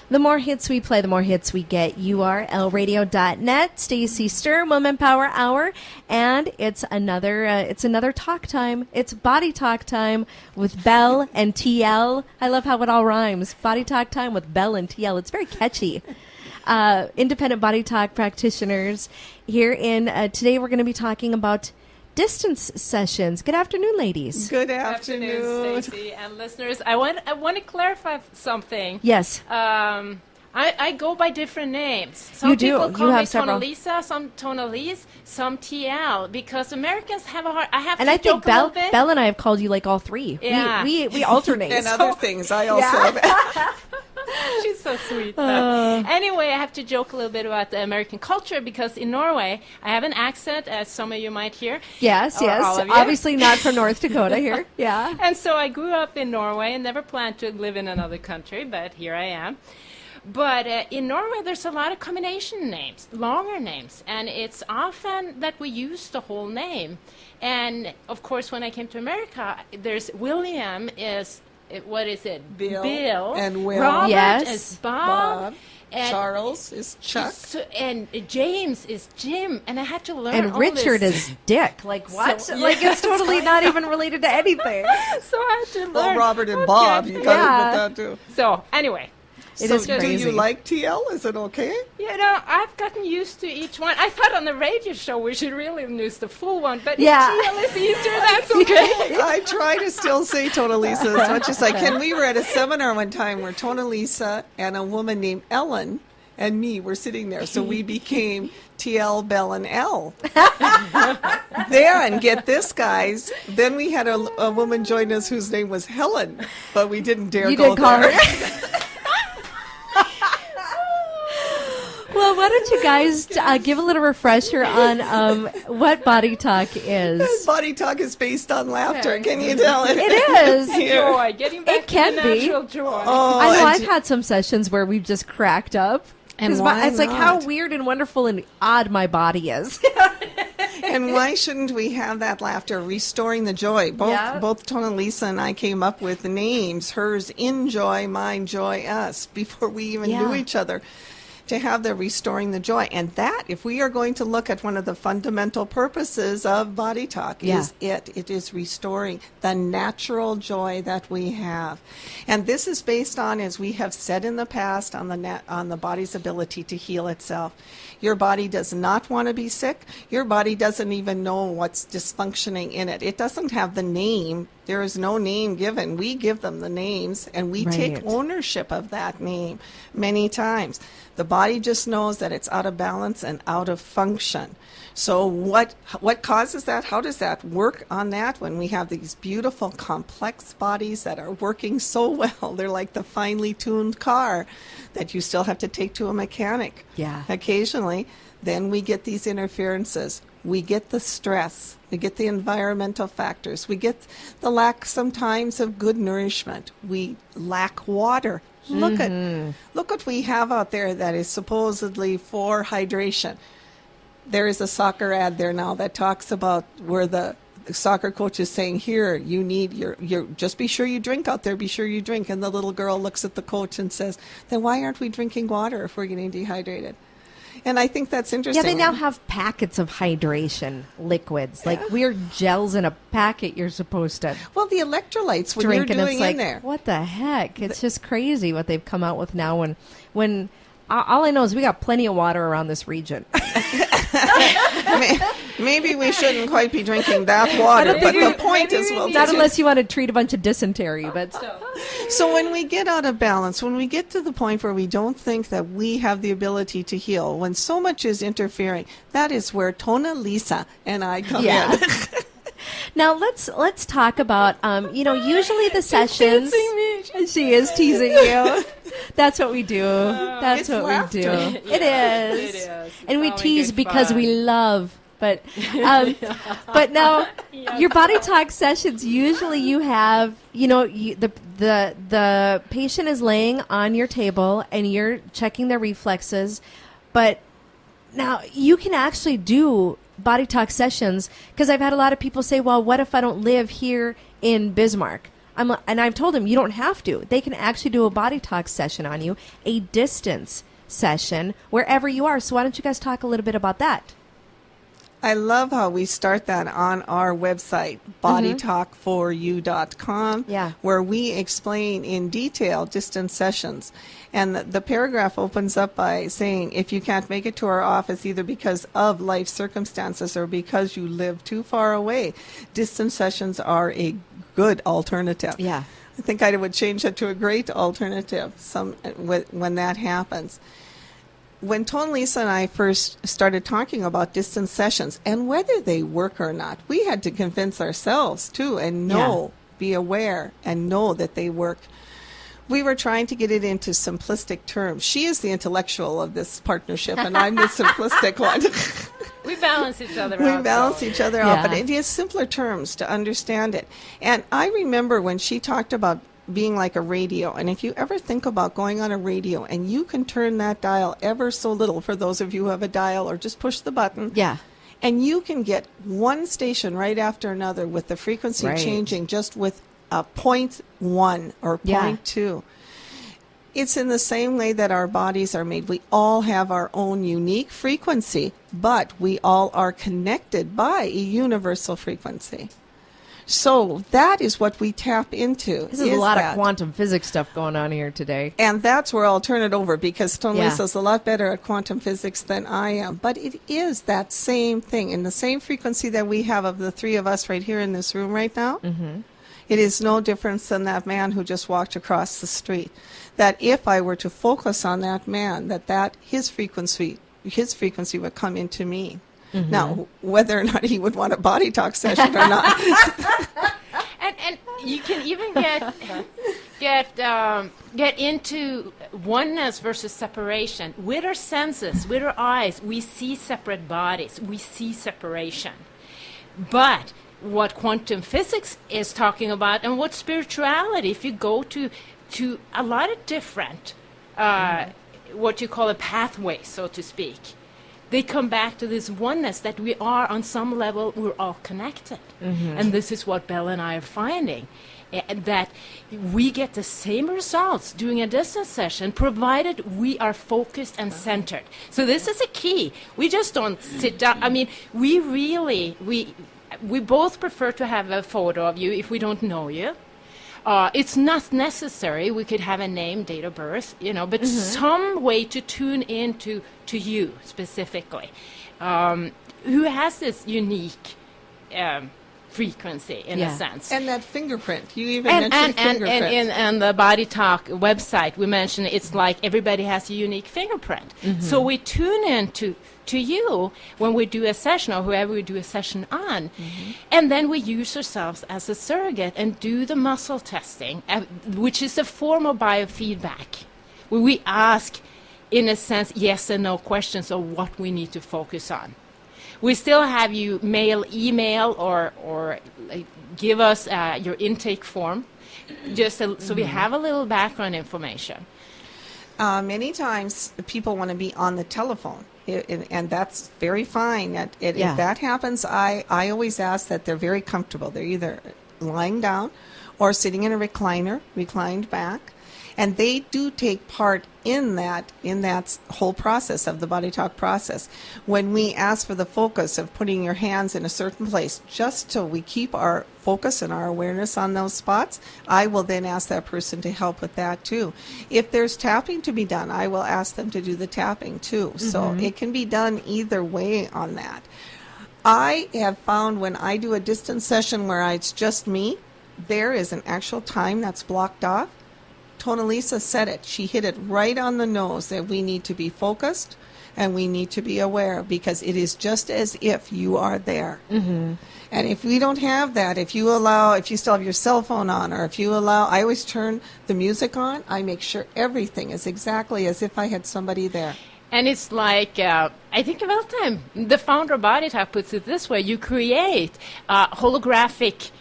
The more hits we play, the more hits we get. URLradio.net, Stacey Sturm, Woman Power Hour, and it's another talk time. It's Body Talk time with Belle and TL. I love how it all rhymes. Body Talk time with Belle and TL. It's very catchy. Independent body talk practitioners here in today. We're going to be talking about distance sessions. Good afternoon, ladies. Good afternoon, Stacey and listeners. I want to clarify something. Yes. I go by different names. Some You do. people call You have me several. Tone-Lise, some Tone-Lise, some TL, because Americans have a hard. I have And to I think joke a little bit. Belle and I have called you like all three. Yeah. We alternate. and other things. I also She's so sweet. Anyway, I have to joke a little bit about the American culture because in Norway, I have an accent, as some of you might hear. Yes, Or yes. all of you. Obviously not from North Dakota here. Yeah. And so I grew up in Norway and never planned to live in another country, but here I am. But in Norway, there's a lot of combination names, longer names, and it's often that we use the whole name. And, of course, when I came to America, there's William is, what is it? Bill. And Will. Robert Yes. is Bob. And Charles is Chuck. and James is Jim. And I had to learn And all Richard this. is Dick. Like what? So- Like it's totally not even related to anything. So I had to learn. Well, Robert and Okay. Bob, you got Yeah. to put that too. So, anyway. It so is do crazy. you like TL? Is it okay? You know, I've gotten used to each one. I thought on the radio show we should really use the full one, but Yeah. if TL is easier, that's okay. I try to still say Tone-Lise as much as I can. We were at a seminar one time where Tone-Lise and a woman named Ellen and me were sitting there, so we became TL, Belle, and L. There, and get this, guys. Then we had a woman join us whose name was Helen, but we didn't dare You go did call there. her. Well, why don't you guys give a little refresher on what Body Talk is? Body talk is based on laughter. Can you tell it? It is. Joy, getting back It can to the be. natural joy. Oh, I know and I've had some sessions where we've just cracked up. And 'Cause why it's like how not? weird and wonderful and odd my body is. And why shouldn't we have that laughter, restoring the joy? Both Tone-Lise and I came up with the names, hers in joy, mine joy, us, before we even knew Yeah. each other, to have the restoring the joy. And that, if we are going to look at one of the fundamental purposes of Body Talk, is it is restoring the natural joy that we have. And this is based on, as we have said in the past, on the body's ability to heal itself. Your body does not want to be sick. Your body doesn't even know what's dysfunctioning in it. It doesn't have the name. There is no name given. We give them the names, and we take Right. ownership of that name many times. The body just knows that it's out of balance and out of function. So what causes that? How does that work on that when we have these beautiful, complex bodies that are working so well? They're like the finely tuned car that you still have to take to a mechanic occasionally. Then we get these interferences. We get the stress. We get the environmental factors. We get the lack sometimes of good nourishment. We lack water. Look what we have out there that is supposedly for hydration. There is a soccer ad there now that talks about where the soccer coach is saying, here, you need your just be sure you drink out there, be sure you drink. And the little girl looks at the coach and says, then why aren't we drinking water if we're getting dehydrated? And I think that's interesting. Yeah, they now have packets of hydration liquids, like weird gels in a packet you're supposed to Well, the electrolytes, when drink, you're and doing it's like, in there. what the heck? It's just crazy what they've come out with now. When all I know is we got plenty of water around this region. Maybe we shouldn't quite be drinking that water, but the point is, well, Not unless you want to treat a bunch of dysentery, but still. So when we get out of balance, when we get to the point where we don't think that we have the ability to heal, when so much is interfering, that is where Tone-Lise and I come in. Now let's talk about usually the sessions. Teasing me. She is teasing you. That's what we do. That's It's what laughter. we do. It is. It is. And we It's tease always good because fun. we love. But now your Body Talk sessions, usually you have, the patient is laying on your table and you're checking their reflexes. But now you can actually do Body Talk sessions, because I've had a lot of people say, well, what if I don't live here in Bismarck? And I've told them you don't have to. They can actually do a body talk session on you, a distance session, wherever you are. So why don't you guys talk a little bit about that? I love how we start that on our website, bodytalk4u.com, Yeah. where we explain in detail distance sessions. And the paragraph opens up by saying, if you can't make it to our office either because of life circumstances or because you live too far away, distance sessions are a good alternative. Yeah. I think I would change it to a great alternative when that happens. When Tone-Lise and I first started talking about distance sessions and whether they work or not, we had to convince ourselves too and be aware and know that they work. We were trying to get it into simplistic terms. She is the intellectual of this partnership and I'm the simplistic one. We balance each other out. We balance each other out, but Yeah. it is simpler terms to understand it. And I remember when she talked about being like a radio, and if you ever think about going on a radio and you can turn that dial ever so little, for those of you who have a dial, or just push the button, Yeah. and you can get one station right after another with the frequency Right. changing just with a 0.1 or Yeah. 0.2. It's in the same way that our bodies are made. We all have our own unique frequency, but we all are connected by a universal frequency. So that is what we tap into. This is a lot that. of quantum physics stuff going on here today. And that's where I'll turn it over because Tone-Lise Yeah. is a lot better at quantum physics than I am. But it is that same thing. In the same frequency that we have of the three of us right here in this room right now, it is no difference than that man who just walked across the street. That if I were to focus on that man, that his frequency would come into me. Now, whether or not he would want a body talk session or not. And you can even get into oneness versus separation. With our senses, with our eyes, we see separate bodies. We see separation. But what quantum physics is talking about, and what spirituality, if you go to a lot of different, what you call a pathway, so to speak, they come back to this oneness that we are, on some level, we're all connected. And this is what Belle and I are finding, that we get the same results doing a distance session, provided we are focused and centered. So this is a key. We just don't sit down. I mean, we both prefer to have a photo of you if we don't know you. It's not necessary. We could have a name, date of birth, but some way to tune into to you specifically, who has this unique frequency in a sense. And that fingerprint. You even mentioned fingerprint. And the Body Talk website, we mentioned it's like everybody has a unique fingerprint. So we tune in to you when we do a session, or whoever we do a session on, and then we use ourselves as a surrogate and do the muscle testing, which is a form of biofeedback, where we ask, in a sense, yes and no questions of what we need to focus on. We still have you email or give us your intake form, just so we have a little background information. Many times people want to be on the telephone, and that's very fine. If that happens, I always ask that they're very comfortable. They're either lying down or sitting in a recliner, reclined back. And they do take part in that whole process of the Body Talk process. When we ask for the focus of putting your hands in a certain place, just so we keep our focus and our awareness on those spots, I will then ask that person to help with that too. If there's tapping to be done, I will ask them to do the tapping too. So it can be done either way on that. I have found when I do a distance session where it's just me, there is an actual time that's blocked off. Tone-Lise said it. She hit it right on the nose that we need to be focused and we need to be aware, because it is just as if you are there. And if we don't have that, if you still have your cell phone on, or I always turn the music on, I make sure everything is exactly as if I had somebody there. And it's like, I think about time, the founder of BodyTalk puts it this way: you create a holographic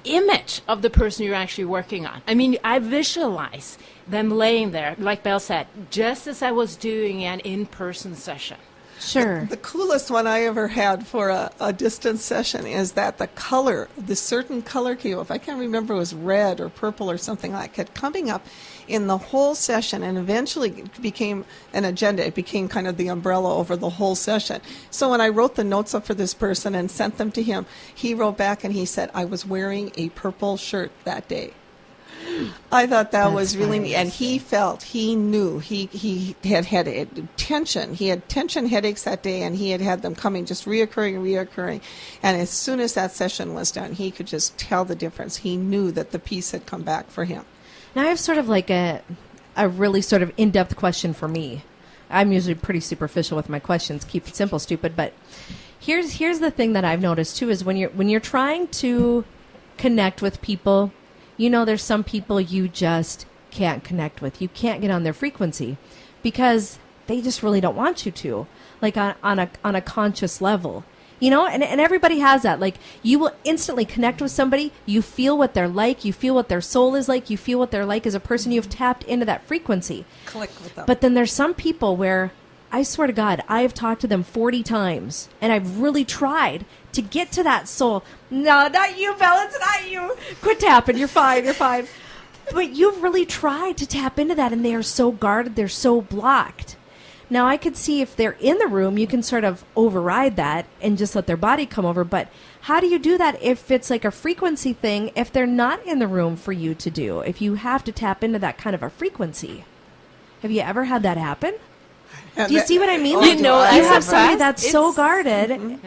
image of the person you're actually working on. I mean, I visualize them laying there, like Belle said, just as I was doing an in-person session. Sure. The coolest one I ever had for a distance session is that the certain color came up. I can't remember, it was red or purple or something like that, coming up in the whole session, and eventually it became an agenda. It became kind of the umbrella over the whole session. So when I wrote the notes up for this person and sent them to him, he wrote back and he said, I was wearing a purple shirt that day. I thought that was really neat. And he knew he had tension. He had tension headaches that day, and he had them coming, just reoccurring. And as soon as that session was done, he could just tell the difference. He knew that the peace had come back for him. Now I have sort of like a really sort of in-depth question for me. I'm usually pretty superficial with my questions. Keep it simple, stupid. But here's the thing that I've noticed too is when you're trying to connect with people, you know, there's some people you just can't connect with. You can't get on their frequency because they just really don't want you to, like on a conscious level. You know, and everybody has that. Like, you will instantly connect with somebody. You feel what they're like. You feel what their soul is like. You feel what they're like as a person. You've tapped into that frequency. Click with them. But then there's some people where, I swear to God, I've talked to them 40 times, and I've really tried to get to that soul. No, not you, Belle. It's not you. Quit tapping. You're fine. You're fine. But you've really tried to tap into that, and they are so guarded. They're so blocked. Now, I could see if they're in the room, you can sort of override that and just let their body come over. But how do you do that if it's like a frequency thing, if they're not in the room for you to do, if you have to tap into that kind of a frequency? Have you ever had that happen? Do you see what I mean? You know, you have as a somebody press, that's so it's- guarded.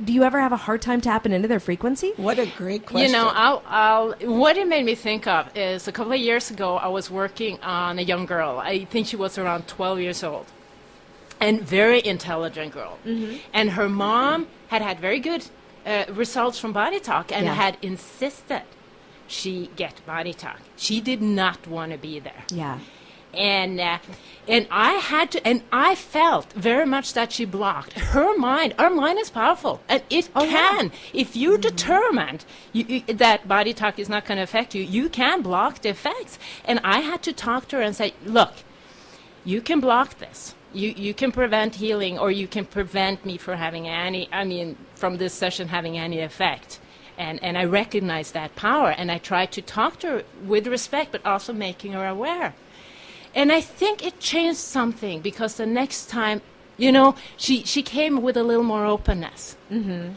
Do you ever have a hard time tapping into their frequency? What a great question. You know, what it made me think of is a couple of years ago, I was working on a young girl. I think she was around 12 years old, and very intelligent girl. Mm-hmm. And her mom had very good results from BodyTalk and had insisted she get BodyTalk. She did not want to be there. Yeah. And I had to, and I felt very much that she blocked her mind. Our mind is powerful, and it can. If you're determined that BodyTalk is not going to affect you, you can block the effects. And I had to talk to her and say, look, you can block this. You can prevent healing, or you can prevent me from having from this session having any effect. And I recognize that power, and I tried to talk to her with respect, but also making her aware. And I think it changed something, because the next time, you know, she came with a little more openness. Mm-hmm.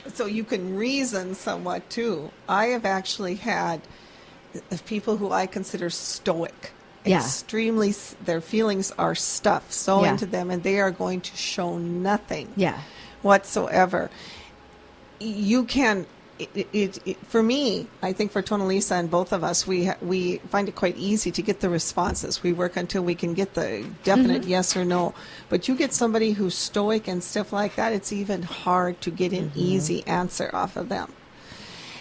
So you can reason somewhat too. I have actually had people who I consider stoic. Yeah. Extremely, their feelings are stuffed so into them, and they are going to show nothing whatsoever. You can. For me, I think for Tone-Lise and both of us, we find it quite easy to get the responses. We work until we can get the definite yes or no. But you get somebody who's stoic and stuff like that, it's even hard to get an easy answer off of them.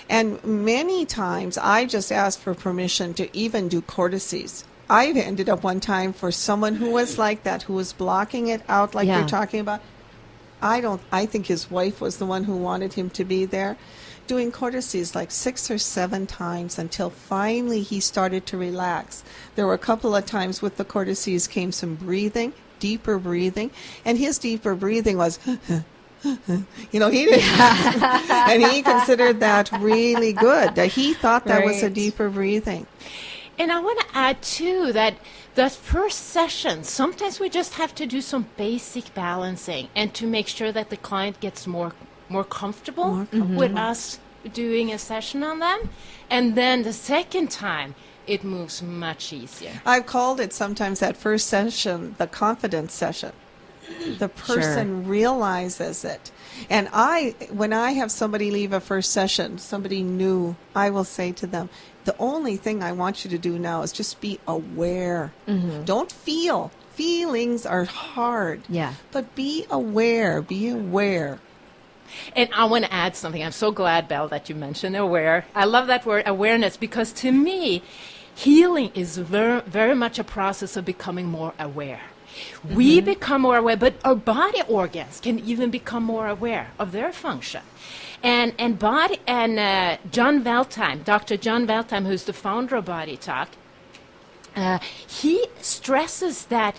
And many times, I just ask for permission to even do courtesies. I've ended up one time for someone who was like that, who was blocking it out like you're talking about. I think his wife was the one who wanted him to be there. Doing courtesies like 6 or 7 times until finally he started to relax. There were a couple of times with the courtesies came some breathing, deeper breathing, and his deeper breathing was, you know, he didn't, and he considered that really good. He thought that was a deeper breathing. And I want to add too that first session, sometimes we just have to do some basic balancing, and to make sure that the client gets more comfortable with us doing a session on them. And then the second time, it moves much easier. I've called it sometimes that first session the confidence session. The person realizes it. And when I have somebody leave a first session, somebody new, I will say to them, the only thing I want you to do now is just be aware. Mm-hmm. Don't feel. Feelings are hard. Yeah. But be aware. Be aware. And I want to add something. I'm so glad, Belle, that you mentioned aware. I love that word, awareness, because to me, healing is very, very much a process of becoming more aware. Mm-hmm. We become more aware, but our body organs can even become more aware of their function. And John Veltheim, Dr. John Veltheim, who's the founder of BodyTalk, he stresses that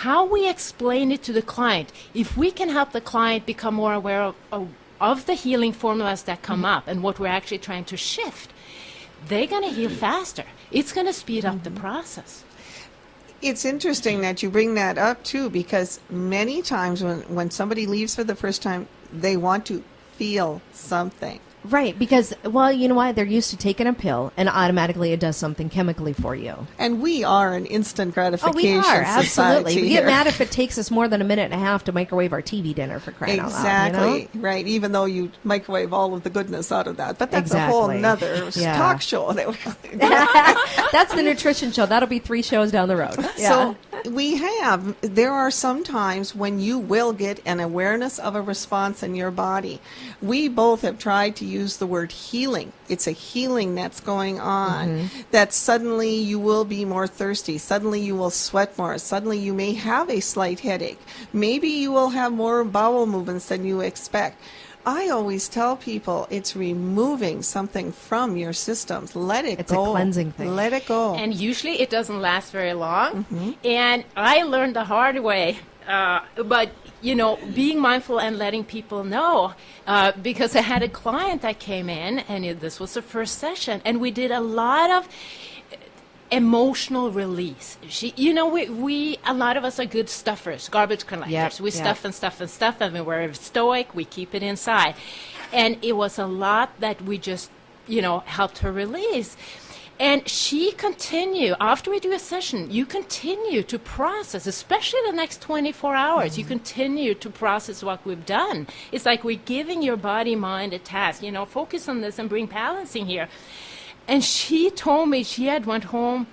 how we explain it to the client. If we can help the client become more aware of the healing formulas that come up and what we're actually trying to shift, they're going to heal faster. It's going to speed up the process. It's interesting that you bring that up, too, because many times when somebody leaves for the first time, they want to feel something. Right, because, well, you know what? They're used to taking a pill, and automatically it does something chemically for you. And we are an instant gratification we are, absolutely. We get here. mad if it takes us more than a minute and a half to microwave our TV dinner, for crying out loud. Exactly, right, even though you microwave all of the goodness out of that. But that's a Exactly. whole nother Yeah. talk show. That's the nutrition show. That'll be 3 shows down the road. So there are some times when you will get an awareness of a response in your body. We both have tried to use the word healing. It's a healing that's going on, that suddenly you will be more thirsty. Suddenly you will sweat more. Suddenly you may have a slight headache. Maybe you will have more bowel movements than you expect. I always tell people it's removing something from your systems. Let it It's go. a cleansing thing. Let it go. And usually it doesn't last very long. And I learned the hard way. But, being mindful and letting people know, because I had a client that came in, and this was the first session, and we did a lot of emotional release. We a lot of us are good stuffers, garbage collectors. Yep, We yep. stuff and stuff and stuff, and we're stoic. We keep it inside, and it was a lot that we just, helped her release. And she continued, after we do a session, you continue to process, especially the next 24 hours, you continue to process what we've done. It's like we're giving your body, mind a task, focus on this and bring balancing here. And she told me she had went home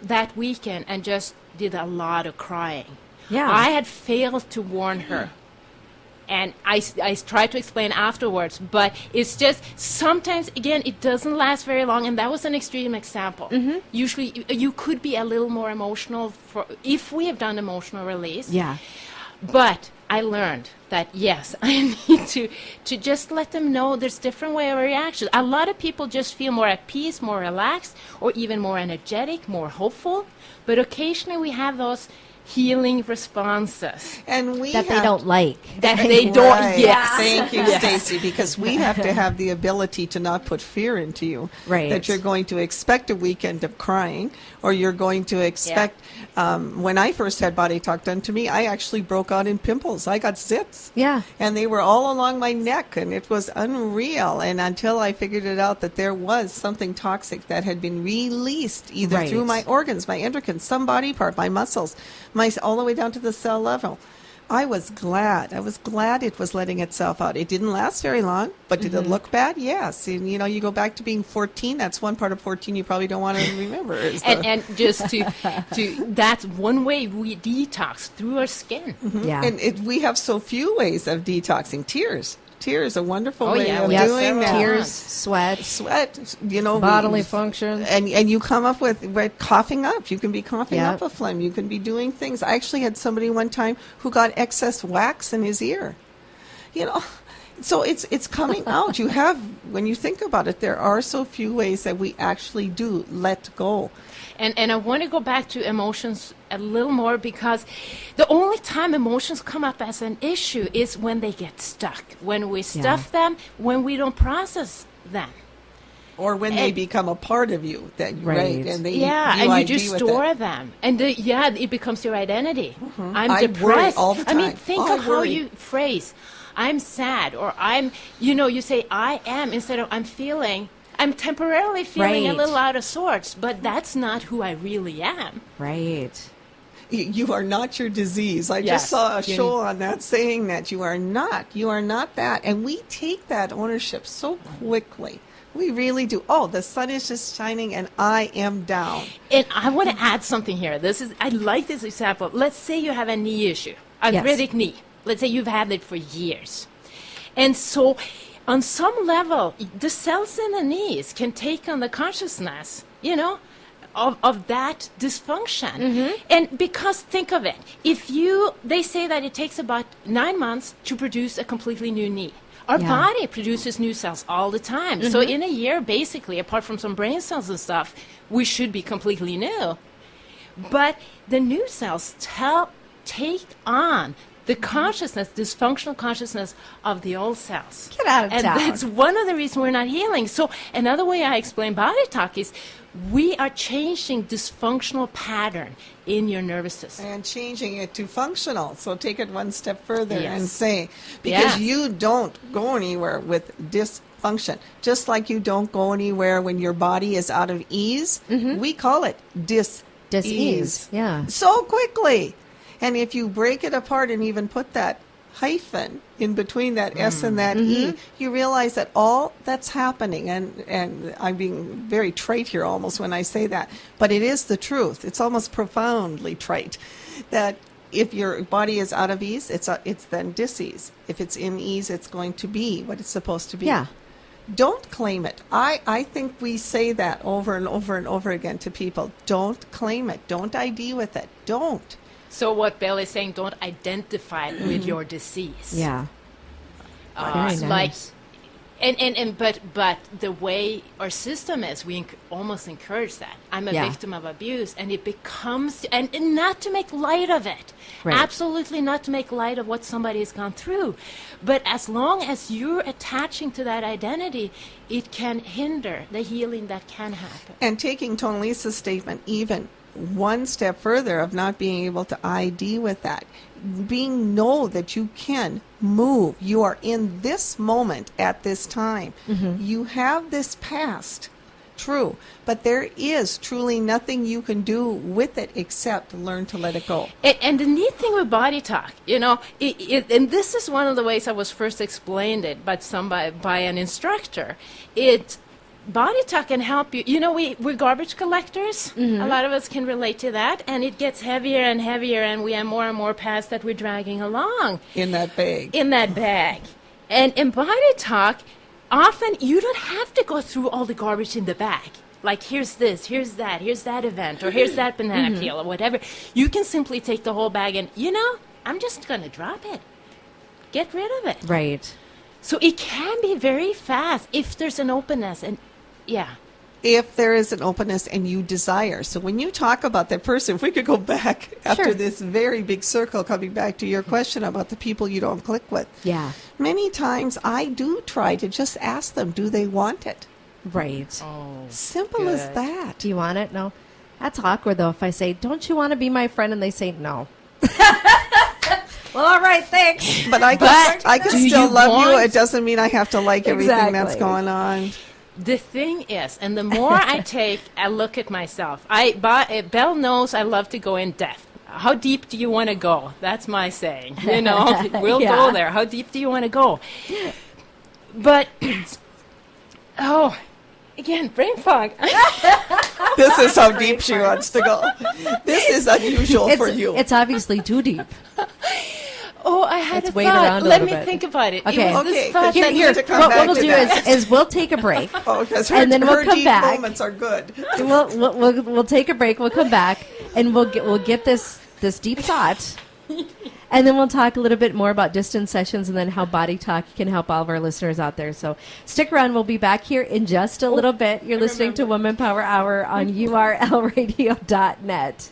that weekend and just did a lot of crying. Yeah. I had failed to warn her. And I tried to explain afterwards, but it's just sometimes, again, it doesn't last very long, and that was an extreme example. Usually, you could be a little more emotional if we have done emotional release. Yeah. But I learned that, yes, I need to just let them know there's different way of reaction. A lot of people just feel more at peace, more relaxed, or even more energetic, more hopeful. But occasionally we have those healing responses And we That they have don't like. that they don't. Right. Yes. Thank you, Yes. Stacy, because we have to have the ability to not put fear into you. Right. That you're going to expect a weekend of crying, or you're going to expect. When I first had Body Talk done to me, I actually broke out in pimples. I got zits. Yeah. And they were all along my neck, and it was unreal. And until I figured it out that there was something toxic that had been released, either Right. through my organs, my endocrines, some body part, my muscles, all the way down to the cell level. I was glad. I was glad it was letting itself out. It didn't last very long, but did it look bad? Yes. And, you go back to being 14. That's one part of 14 you probably don't want to remember. And just to that's one way we detox through our skin. Yeah. And we have so few ways of detoxing. Tears, a wonderful Oh, way yeah, of we have doing several. that. Tears, sweat, Sweat, bodily function. And you come up with coughing up. You can be coughing Yeah. up a phlegm. You can be doing things. I actually had somebody one time who got excess wax in his ear. So it's coming out. When you think about it, there are so few ways that we actually do let go. And I want to go back to emotions a little more, because the only time emotions come up as an issue is when they get stuck, when we stuff them, when we don't process them. Or when they become a part of you, Right. And they And you ID just with store it. them, and it becomes your identity. I'm I worry depressed. all the I mean, time. think I of how worry. you phrase, "I'm sad," or "I'm," you say "I am" instead of "I'm feeling." I'm temporarily feeling a Right. little out of sorts, but that's not who I really am. Right. You are not your disease. I Yes. just saw a show on that saying that you are not that. And we take that ownership so quickly. We really do. Oh, the sun is just shining and I am down. And I want to add something here. I like this example. Let's say you have a knee issue, arthritic knee. Let's say you've had it for years. And so on some level, the cells in the knees can take on the consciousness, of that dysfunction. And because, think of it, they say that it takes about 9 months to produce a completely new knee. Our body produces new cells all the time. So in a year, basically, apart from some brain cells and stuff, we should be completely new. But the new cells take on the consciousness, dysfunctional consciousness of the old cells. Get out of and town. That's one of the reasons we're not healing. So another way I explain body talk is we are changing dysfunctional pattern in your nervous system. And changing it to functional. So take it one step further Yes. and say, because Yes. you don't go anywhere with dysfunction. Just like you don't go anywhere when your body is out of ease, we call it dis-ease. Yeah. So quickly. And if you break it apart and even put that hyphen in between that S and that E, you realize that all that's happening, and I'm being very trite here almost when I say that, but it is the truth. It's almost profoundly trite that if your body is out of ease, it's then dis-ease. If it's in ease, it's going to be what it's supposed to be. Yeah. Don't claim it. I think we say that over and over and over again to people. Don't claim it. Don't ID with it. Don't. So what Bill is saying, don't identify with your disease. Yeah. Uh, Very like, nice. but the way our system is, we almost encourage that. I'm a Yeah. victim of abuse, and it becomes, and not to make light of it. Right. Absolutely not to make light of what somebody has gone through. But as long as you're attaching to that identity, it can hinder the healing that can happen. And taking Tone-Lise's statement even one step further of not being able to ID with that, know that you can move. You are in this moment at this time. You have this past, true, but there is truly nothing you can do with it except learn to let it go. And the neat thing with body talk, and this is one of the ways I was first explained it by an instructor. Body talk can help you. We're garbage collectors. A lot of us can relate to that, and it gets heavier and heavier, and we have more and more past that we're dragging along In that bag. in that bag. And in body talk, often you don't have to go through all the garbage in the bag. Like, here's this, here's that event, or here's that banana peel, or whatever. You can simply take the whole bag and, I'm just going to drop it. Get rid of it. Right. So it can be very fast if there's an openness. And yeah. If there is an openness and you desire. So when you talk about that person, if we could go back after Sure. this very big circle, coming back to your question about the people you don't click with. Yeah. Many times I do try to just ask them, do they want it? Right. Oh, Simple as good. that. Do you want it? No. That's awkward, though, if I say, don't you want to be my friend? And they say no. Well, all right, thanks. But I can do still you love you. want- It doesn't mean I have to like everything that's Exactly. going on. The thing is, and the more I take a look at myself, Belle knows I love to go in depth. How deep do you want to go? That's my saying. We'll Yeah. go there. How deep do you want to go? But, again, brain fog. This is how deep she wants to go. This is unusual for you. It's obviously too deep. I had Let's a wait around thought. a Let little me bit. think about it. Okay. It was Okay, this thought you that need to come what back we'll to do that. is we'll take a break. Oh, because and then we'll her come deep back. moments are good. We'll take a break. We'll come back and we'll get this deep thought, and then we'll talk a little bit more about distance sessions and then how body talk can help all of our listeners out there. So stick around. We'll be back here in just a little bit. You're listening to Woman Power Hour on urlradio.net.